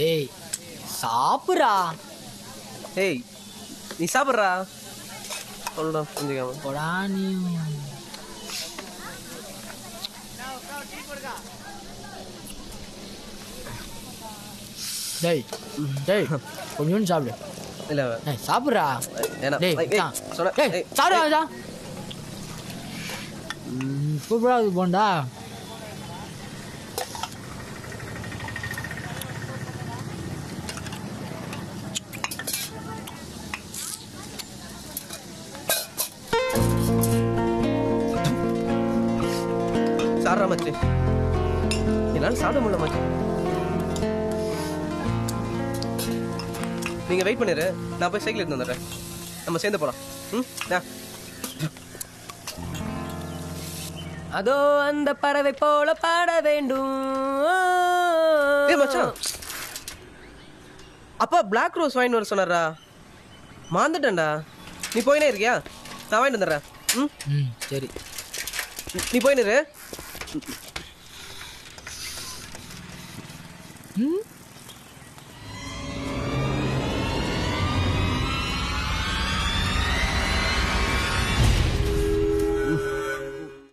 ஏய் சாப்பிட்றா. ஏய் நீ சாப்பிட்றா. சொல்லுடா புரிஞ்சுக்காம. போடா நீ. டேய் டேய் கொஞ்சோண்டு சாப்பிடு. இல்லை டேய் சாப்பிட்றா. ஏன்னா டேய் சொன்ன டேய் சாப்பிடுவாங்க. சூப்பராக இது போண்டா. சாப்பிட்றா மச்சி. என்னால் சாப்பிட முடியல மச்சி. நீங்கள் வெயிட் பண்ணிடு, நான் போய் சைக்கிள் எடுத்து வந்துடுறேன். நம்ம சேர்ந்து போகலாம். ம் அதோ அந்த பறவை போல பாட வேண்டும். ஏ மச்சான், அப்பா பிளாக் ரோஸ் வாங்கிட்டு வர சொன்னாரா? மாந்துட்டேன்டா. நீ போயினே இருக்கியா? நான் வாங்கிட்டு வந்துடுறேன். ம் சரி நீ போயினு. ம்